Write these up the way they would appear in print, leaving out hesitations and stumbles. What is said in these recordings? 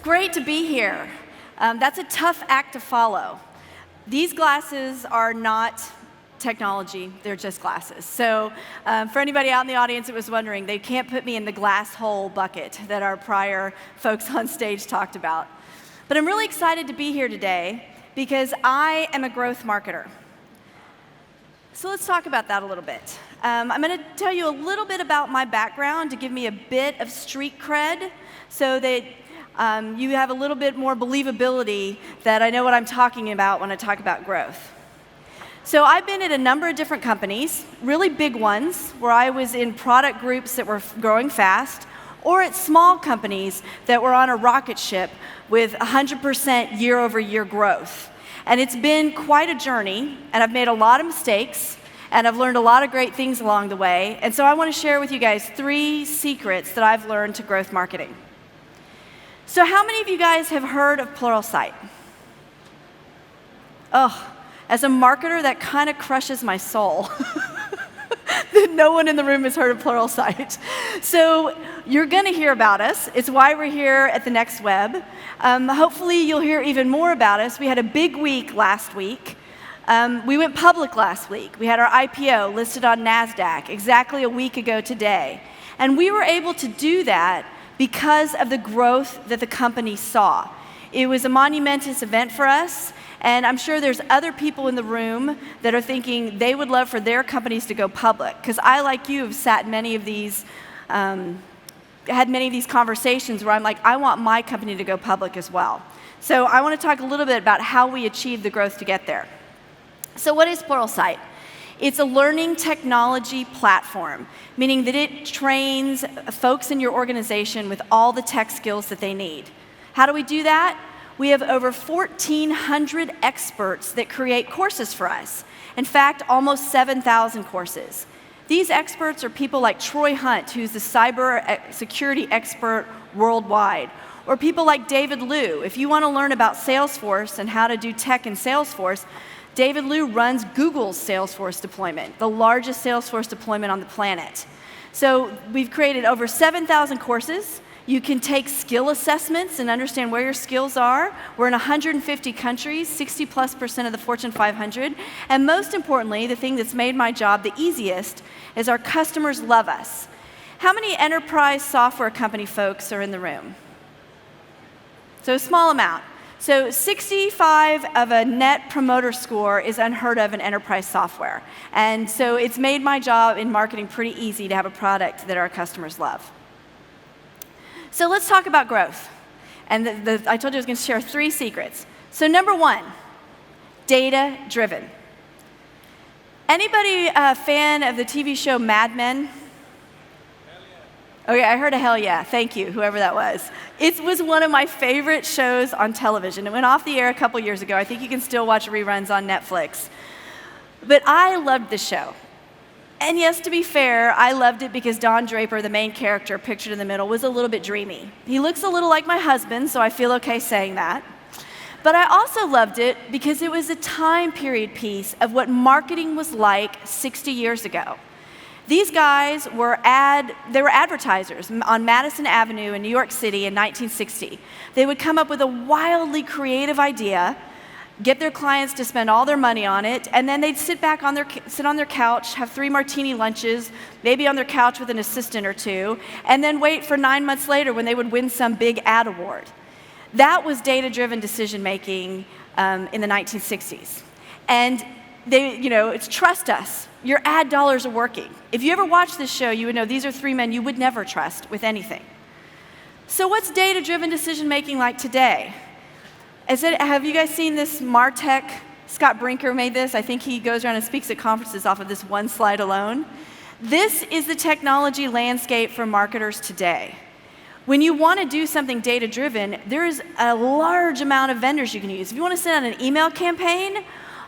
great to be here. That's a tough act to follow. These glasses are not technology, they're just glasses. So for anybody out in the audience that was wondering, they can't put me in the glass hole bucket that our prior folks on stage talked about. But I'm really excited to be here today because I am a growth marketer. So let's talk about that a little bit. I'm going to tell you a little bit about my background to give me a bit of street cred so that you have a little bit more believability that I know what I'm talking about when I talk about growth. So I've been at a number of different companies, really big ones, where I was in product groups that were growing fast, or at small companies that were on a rocket ship with 100% year-over-year growth. And it's been quite a journey, and I've made a lot of mistakes, and I've learned a lot of great things along the way. And so I want to share with you guys 3 secrets that I've learned to growth marketing. So how many of you guys have heard of Pluralsight? Oh, as a marketer, that kind of crushes my soul. That no one in the room has heard of Pluralsight. So you're going to hear about us. It's why we're here at the Next Web. Hopefully you'll hear even more about us. We had a big week last week. We went public last week. We had our IPO listed on NASDAQ exactly a week ago today. And we were able to do that because of the growth that the company saw. It was a monumentous event for us, and I'm sure there's other people in the room that are thinking they would love for their companies to go public, because I, like you, have sat in many of these, had many of these conversations where I'm like, I want my company to go public as well. So I want to talk a little bit about how we achieve the growth to get there. So what is Pluralsight? It's a learning technology platform, meaning that it trains folks in your organization with all the tech skills that they need. How do we do that? We have over 1,400 experts that create courses for us. In fact, almost 7,000 courses. These experts are people like Troy Hunt, who's the cyber security expert worldwide, or people like David Liu. If you want to learn about Salesforce and how to do tech in Salesforce, David Liu runs Google's Salesforce deployment, the largest Salesforce deployment on the planet. So we've created over 7,000 courses. You can take skill assessments and understand where your skills are. We're in 150 countries, 60+% of the Fortune 500. And most importantly, the thing that's made my job the easiest is our customers love us. How many enterprise software company folks are in the room? So a small amount. So 65 of a net promoter score is unheard of in enterprise software. And so it's made my job in marketing pretty easy to have a product that our customers love. So let's talk about growth. And I told you I was going to share 3 secrets. So number 1, data-driven. Anybody a fan of the TV show Mad Men? Okay, I heard a hell yeah. Thank you, whoever that was. It was one of my favorite shows on television. It went off the air a couple years ago. I think you can still watch reruns on Netflix. But I loved the show. And yes, to be fair, I loved it because Don Draper, the main character pictured in the middle, was a little bit dreamy. He looks a little like my husband, so I feel okay saying that. But I also loved it because it was a time period piece of what marketing was like 60 years ago. These guys were advertisers on Madison Avenue in New York City in 1960. They would come up with a wildly creative idea, get their clients to spend all their money on it, and then they'd sit on their couch, have 3 martini lunches, maybe on their couch with an assistant or 2, and then wait for 9 months later when they would win some big ad award. That was data-driven decision-making in the 1960s. And it's trust us. Your ad dollars are working. If you ever watched this show, you would know these are 3 men you would never trust with anything. So what's data-driven decision-making like today? Have you guys seen this MarTech? Scott Brinker made this. I think he goes around and speaks at conferences off of this one slide alone. This is the technology landscape for marketers today. When you want to do something data-driven, there is a large amount of vendors you can use. If you want to send out an email campaign,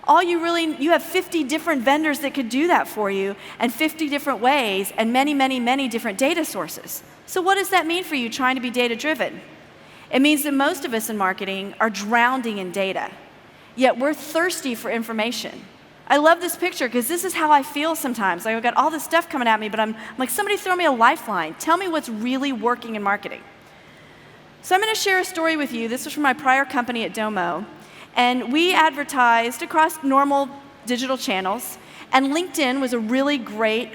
you have 50 different vendors that could do that for you, and 50 different ways, and many, many, many different data sources. So what does that mean for you trying to be data-driven? It means that most of us in marketing are drowning in data, yet we're thirsty for information. I love this picture because this is how I feel sometimes. I've got all this stuff coming at me, but I'm like, somebody throw me a lifeline. Tell me what's really working in marketing. So I'm going to share a story with you. This was from my prior company at Domo. And we advertised across normal digital channels. And LinkedIn was a really great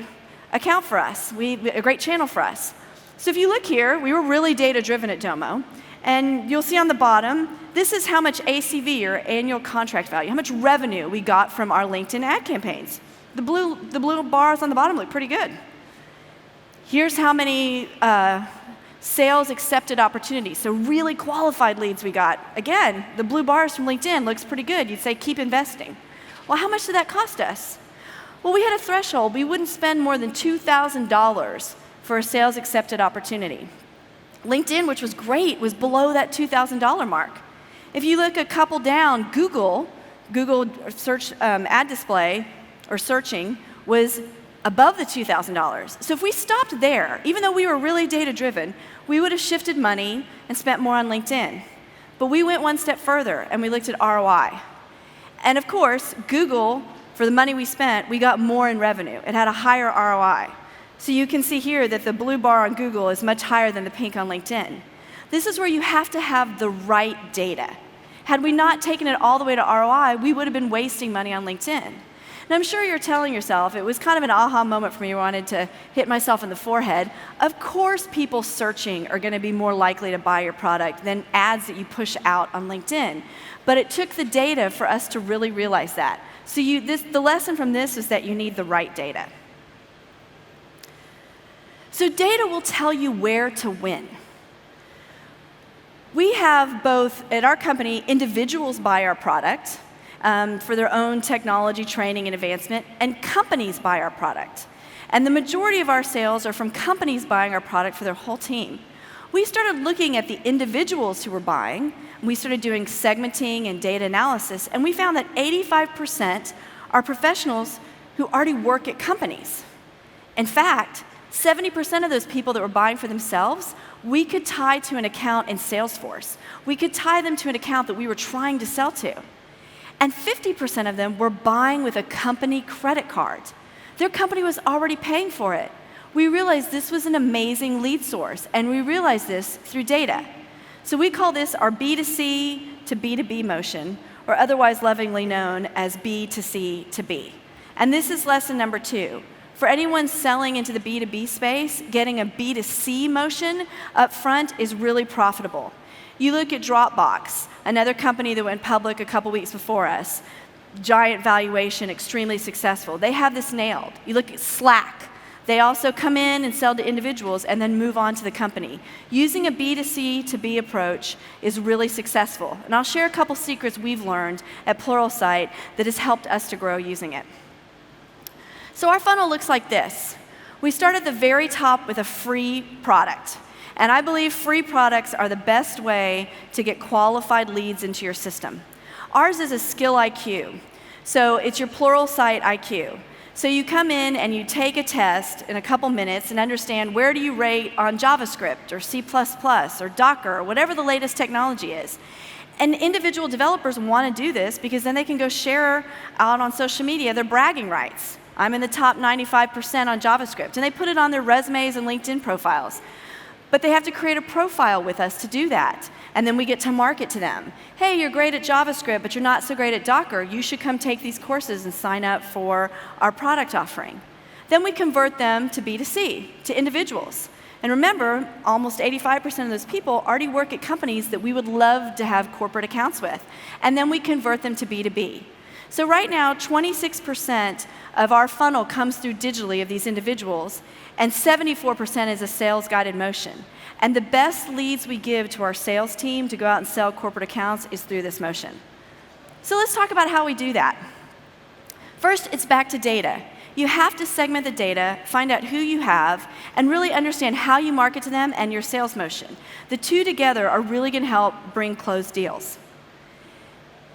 account for us, a great channel for us. So if you look here, we were really data-driven at Domo. And you'll see on the bottom, this is how much ACV, or annual contract value, how much revenue we got from our LinkedIn ad campaigns. The blue bars on the bottom look pretty good. Here's how many sales accepted opportunities, so really qualified leads we got. Again, the blue bars from LinkedIn looks pretty good. You'd say keep investing. Well, how much did that cost us? Well, we had a threshold. We wouldn't spend more than $2,000 for a sales accepted opportunity. LinkedIn, which was great, was below that $2,000 mark. If you look a couple down, Google search ad display or searching was above the $2,000. So if we stopped there, even though we were really data-driven, we would have shifted money and spent more on LinkedIn. But we went one step further, and we looked at ROI. And of course, Google, for the money we spent, we got more in revenue. It had a higher ROI. So you can see here that the blue bar on Google is much higher than the pink on LinkedIn. This is where you have to have the right data. Had we not taken it all the way to ROI, we would have been wasting money on LinkedIn. Now, I'm sure you're telling yourself, it was kind of an aha moment for me. I wanted to hit myself in the forehead. Of course, people searching are going to be more likely to buy your product than ads that you push out on LinkedIn. But it took the data for us to really realize that. So the lesson from this is that you need the right data. So data will tell you where to win. We have both, at our company, individuals buy our product for their own technology training and advancement, and companies buy our product. And the majority of our sales are from companies buying our product for their whole team. We started looking at the individuals who were buying, and we started doing segmenting and data analysis, and we found that 85% are professionals who already work at companies. In fact, 70% of those people that were buying for themselves, we could tie to an account in Salesforce. We could tie them to an account that we were trying to sell to. And 50% of them were buying with a company credit card. Their company was already paying for it. We realized this was an amazing lead source, and we realized this through data. So we call this our B2C to B2B motion, or otherwise lovingly known as B to C to B. And this is lesson number 2. For anyone selling into the B2B space, getting a B2C motion up front is really profitable. You look at Dropbox, another company that went public a couple weeks before us, giant valuation, extremely successful. They have this nailed. You look at Slack. They also come in and sell to individuals and then move on to the company. Using a B2C to B approach is really successful. And I'll share a couple secrets we've learned at Pluralsight that has helped us to grow using it. So our funnel looks like this. We start at the very top with a free product. And I believe free products are the best way to get qualified leads into your system. Ours is a skill IQ. So it's your Pluralsight IQ. So you come in and you take a test in a couple minutes and understand where do you rate on JavaScript or C++ or Docker or whatever the latest technology is. And individual developers want to do this because then they can go share out on social media their bragging rights. I'm in the top 95% on JavaScript. And they put it on their resumes and LinkedIn profiles. But they have to create a profile with us to do that. And then we get to market to them. Hey, you're great at JavaScript, but you're not so great at Docker. You should come take these courses and sign up for our product offering. Then we convert them to B2C, to individuals. And remember, almost 85% of those people already work at companies that we would love to have corporate accounts with. And then we convert them to B2B. So right now, 26% of our funnel comes through digitally of these individuals, and 74% is a sales-guided motion. And the best leads we give to our sales team to go out and sell corporate accounts is through this motion. So let's talk about how we do that. First, it's back to data. You have to segment the data, find out who you have, and really understand how you market to them and your sales motion. The two together are really going to help bring closed deals.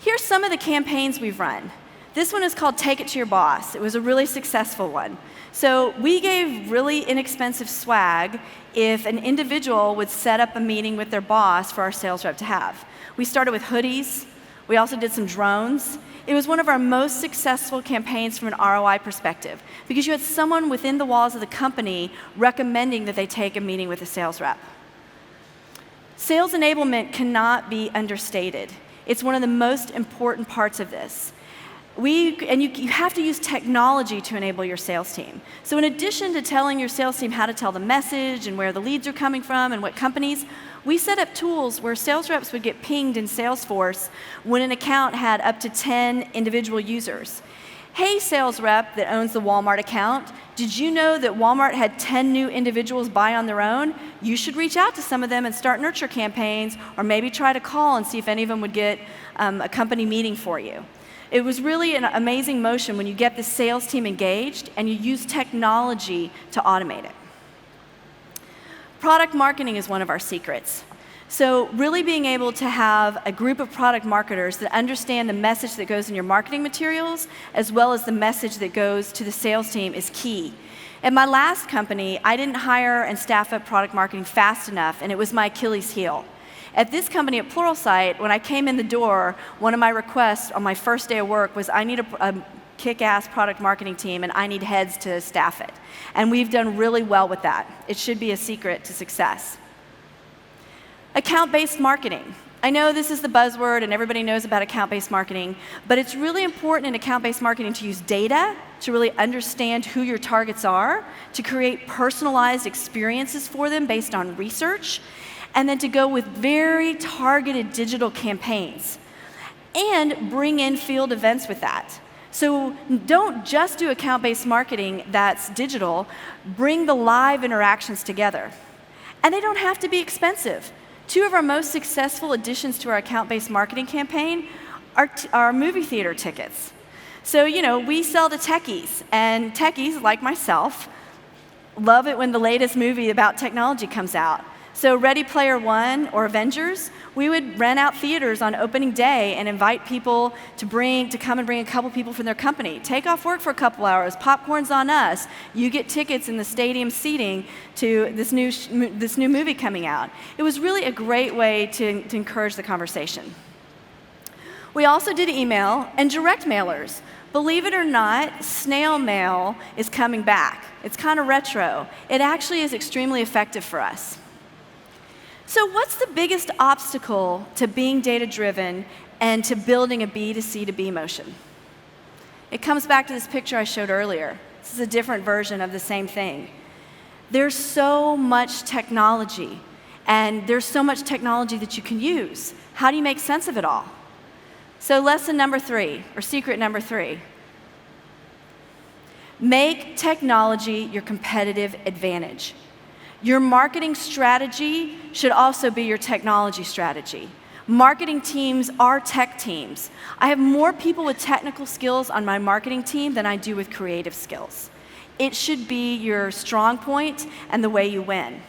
Here's some of the campaigns we've run. This one is called Take It to Your Boss. It was a really successful one. So we gave really inexpensive swag if an individual would set up a meeting with their boss for our sales rep to have. We started with hoodies. We also did some drones. It was one of our most successful campaigns from an ROI perspective because you had someone within the walls of the company recommending that they take a meeting with a sales rep. Sales enablement cannot be understated. It's one of the most important parts of this. You have to use technology to enable your sales team. So in addition to telling your sales team how to tell the message and where the leads are coming from and what companies, we set up tools where sales reps would get pinged in Salesforce when an account had up to 10 individual users. Hey, sales rep that owns the Walmart account, did you know that Walmart had 10 new individuals buy on their own? You should reach out to some of them and start nurture campaigns, or maybe try to call and see if any of them would get a company meeting for you. It was really an amazing motion when you get the sales team engaged and you use technology to automate it. Product marketing is one of our secrets. So really being able to have a group of product marketers that understand the message that goes in your marketing materials, as well as the message that goes to the sales team, is key. At my last company, I didn't hire and staff up product marketing fast enough, and it was my Achilles heel. At this company, at Pluralsight, when I came in the door, one of my requests on my first day of work was, I need a kick-ass product marketing team, and I need heads to staff it. And we've done really well with that. It should be a secret to success. Account-based marketing. I know this is the buzzword and everybody knows about account-based marketing, but it's really important in account-based marketing to use data to really understand who your targets are, to create personalized experiences for them based on research, and then to go with very targeted digital campaigns and bring in field events with that. So don't just do account-based marketing that's digital, bring the live interactions together. And they don't have to be expensive. Two of our most successful additions to our account-based marketing campaign are movie theater tickets. So, we sell to techies, and techies, like myself, love it when the latest movie about technology comes out. So Ready Player One or Avengers, we would rent out theaters on opening day and invite people to come and bring a couple people from their company. Take off work for a couple hours, popcorn's on us. You get tickets in the stadium seating to this new movie coming out. It was really a great way to encourage the conversation. We also did email and direct mailers. Believe it or not, snail mail is coming back. It's kind of retro. It actually is extremely effective for us. So what's the biggest obstacle to being data-driven and to building a B2C to B motion? It comes back to this picture I showed earlier. This is a different version of the same thing. There's so much technology, and there's so much technology that you can use. How do you make sense of it all? So lesson number 3, or secret number 3. Make technology your competitive advantage. Your marketing strategy should also be your technology strategy. Marketing teams are tech teams. I have more people with technical skills on my marketing team than I do with creative skills. It should be your strong point and the way you win.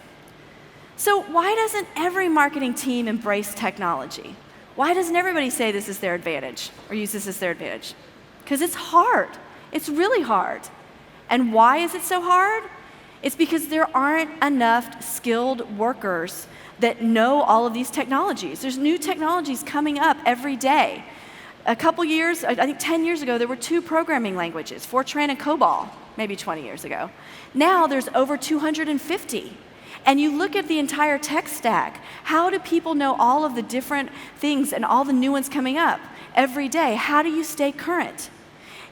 So why doesn't every marketing team embrace technology? Why doesn't everybody say this is their advantage or use this as their advantage? Because it's hard. It's really hard. And why is it so hard? It's because there aren't enough skilled workers that know all of these technologies. There's new technologies coming up every day. A couple years, I think 10 years ago, there were 2 programming languages, Fortran and COBOL, maybe 20 years ago. Now there's over 250. And you look at the entire tech stack, how do people know all of the different things and all the new ones coming up every day? How do you stay current?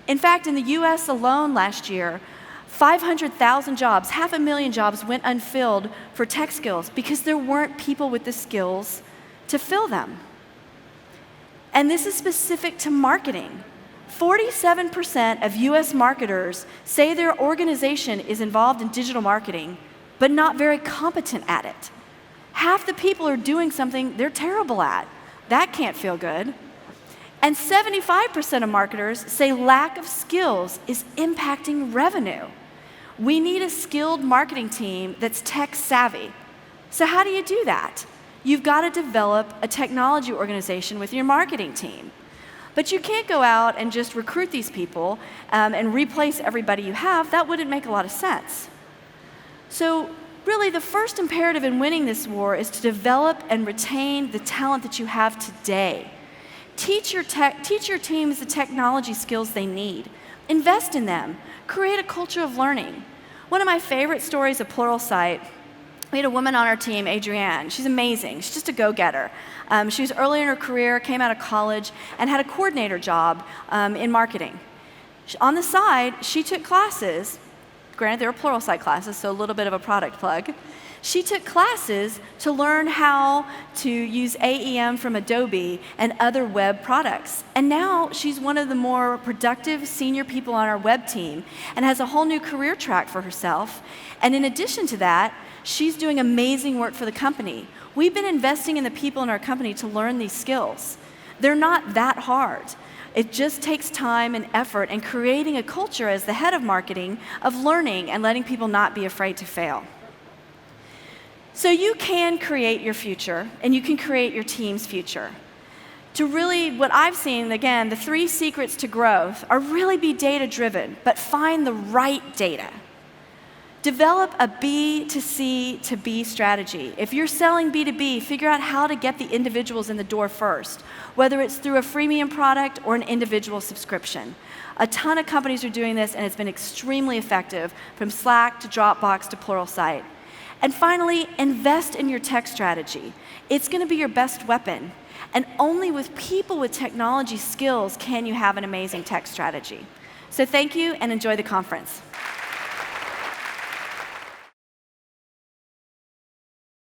In fact, in the US alone last year, 500,000 jobs, 500,000 jobs went unfilled for tech skills because there weren't people with the skills to fill them. And this is specific to marketing. 47% of US marketers say their organization is involved in digital marketing, but not very competent at it. Half the people are doing something they're terrible at. That can't feel good. And 75% of marketers say lack of skills is impacting revenue. We need a skilled marketing team that's tech savvy. So how do you do that? You've got to develop a technology organization with your marketing team. But you can't go out and just recruit these people and replace everybody you have. That wouldn't make a lot of sense. So really, the first imperative in winning this war is to develop and retain the talent that you have today. Teach your teams the technology skills they need. Invest in them. Create a culture of learning. One of my favorite stories of Pluralsight We had a woman on our team, Adrienne. She's amazing. She's just a go-getter. She was early in her career, came out of college, and had a coordinator job in marketing. On the side, she took classes. Granted, they were Pluralsight classes, so a little bit of a product plug. She took classes to learn how to use AEM from Adobe and other web products. And now she's one of the more productive senior people on our web team and has a whole new career track for herself. And in addition to that, she's doing amazing work for the company. We've been investing in the people in our company to learn these skills. They're not that hard. It just takes time and effort and creating a culture as the head of marketing of learning and letting people not be afraid to fail. So you can create your future, and you can create your team's future. To really, what I've seen, again, the 3 secrets to growth are really be data-driven, but find the right data. Develop a B to C to B strategy. If you're selling B2B, figure out how to get the individuals in the door first, whether it's through a freemium product or an individual subscription. A ton of companies are doing this, and it's been extremely effective, from Slack to Dropbox to Pluralsight. And finally, invest in your tech strategy. It's going to be your best weapon. And only with people with technology skills can you have an amazing tech strategy. So thank you, and enjoy the conference.